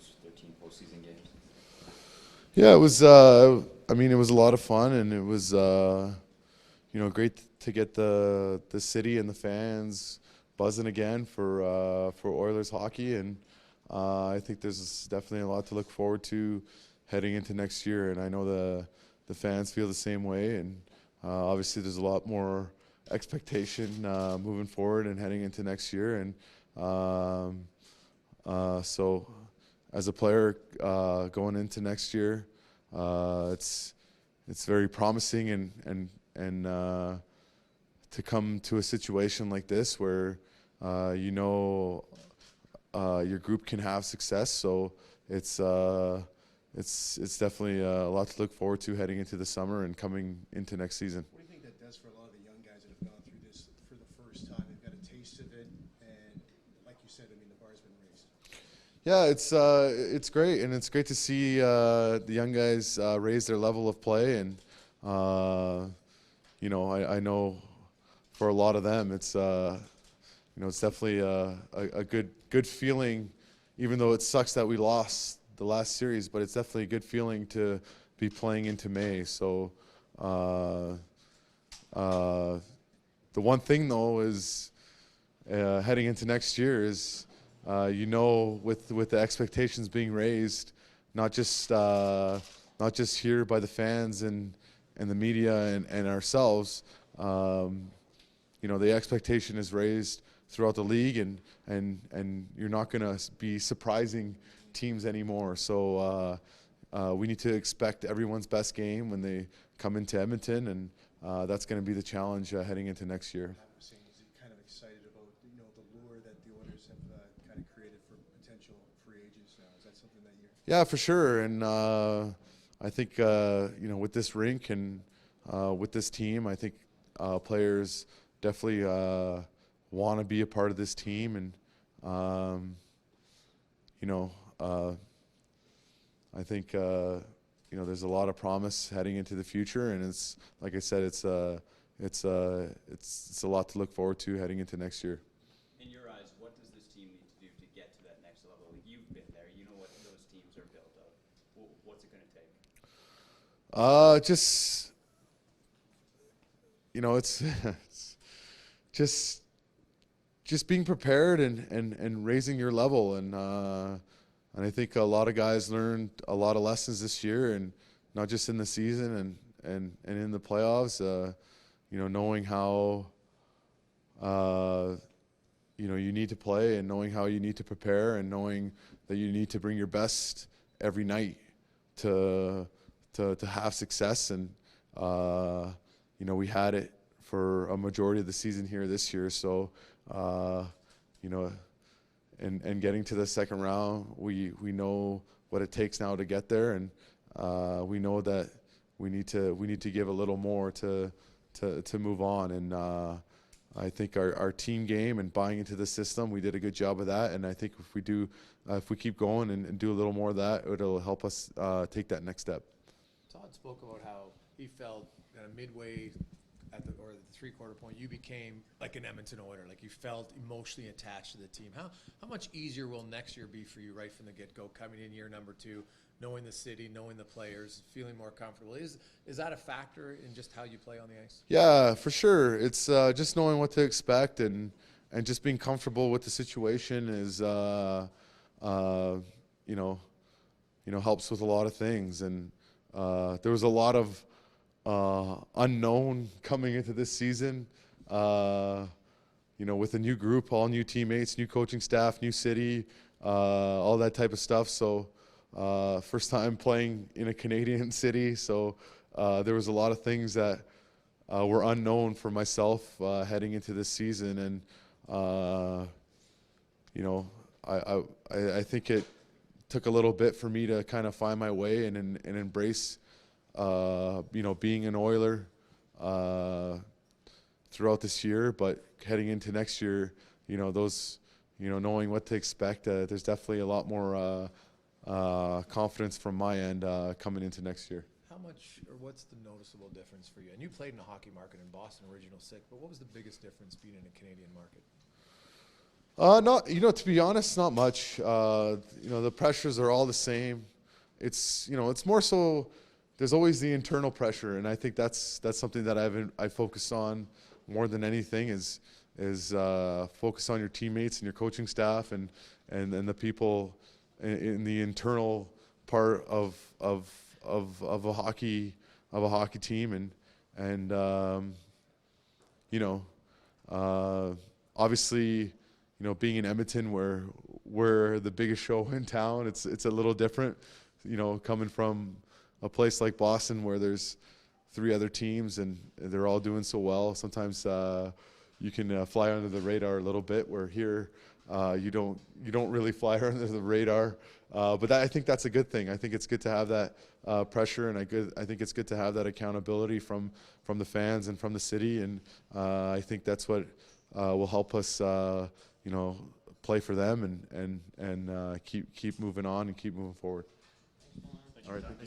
those 13 postseason games? Yeah, it was. I mean, it was a lot of fun, and it was great to get the city and the fans buzzing again for Oilers hockey, and I think there's definitely a lot to look forward to heading into next year, and I know the fans feel the same way, and obviously there's a lot more expectation moving forward and heading into next year, and so as a player going into next year, it's very promising and to come to a situation like this where your group can have success. So it's definitely a lot to look forward to heading into the summer and coming into next season. What do you think that does for a lot of the young guys that have gone through this for the first time? They've got a taste of it, and like you said, I mean, the bar's been raised. Yeah, it's great, and it's great to see the young guys raise their level of play, and I know for a lot of them, it's definitely a good feeling, even though it sucks that we lost the last series, but it's definitely a good feeling to be playing into May. So the one thing though is heading into next year is with the expectations being raised, not just here by the fans and the media and ourselves. The expectation is raised throughout the league, and you're not going to be surprising teams anymore. So we need to expect everyone's best game when they come into Edmonton, and that's going to be the challenge heading into next year. Is he kind of excited about the lure that the Oilers have kind of created for potential free agents now? Is that something that you're? Yeah, for sure, and I think with this rink and with this team, I think players definitely want to be a part of this team, and I think there's a lot of promise heading into the future, and it's like I said, it's a lot to look forward to heading into next year. In your eyes, what does this team need to do to get to that next level? Like, you've been there, you know what those teams are built of. What's it going to take? Just it's just being prepared and raising your level, and I think a lot of guys learned a lot of lessons this year, and not just in the season and in the playoffs. Knowing how you need to play, and knowing how you need to prepare, and knowing that you need to bring your best every night to have success. And we had it for a majority of the season here this year. So and getting to the second round, we know what it takes now to get there, and we know that we need to give a little more to move on. And I think our team game and buying into the system, we did a good job of that. And I think if we keep going and do a little more of that, it'll help us take that next step. Todd spoke about how he felt kind of midway at the three-quarter point, you became like an Edmonton Oiler, like you felt emotionally attached to the team. How much easier will next year be for you right from the get-go, coming in year number 2, knowing the city, knowing the players, feeling more comfortable? Is that a factor in just how you play on the ice? Yeah, for sure. It's just knowing what to expect and just being comfortable with the situation is helps with a lot of things. And there was a lot of unknown coming into this season, with a new group, all new teammates, new coaching staff, new city, all that type of stuff. So first time playing in a Canadian city, so there was a lot of things that were unknown for myself heading into this season. And I think it took a little bit for me to kind of find my way and embrace being an Oiler throughout this year. But heading into next year, knowing what to expect, there's definitely a lot more confidence from my end coming into next year. How much, or what's the noticeable difference for you? And you played in a hockey market in Boston, Original 6, but what was the biggest difference being in a Canadian market? Not, to be honest, not much. The pressures are all the same. It's, it's more so. There's always the internal pressure, and I think that's something that I focus on more than anything is focus on your teammates and your coaching staff and the people in the internal part of a hockey team and obviously being in Edmonton where we're the biggest show in town, it's a little different, coming from a place like Boston where there's 3 other teams and they're all doing so well. Sometimes you can fly under the radar a little bit, where here you don't really fly under the radar. But I think that's a good thing. I think it's good to have that pressure, and I think it's good to have that accountability from the fans and from the city. And I think that's what will help us, play for them and keep moving on and keep moving forward. All right.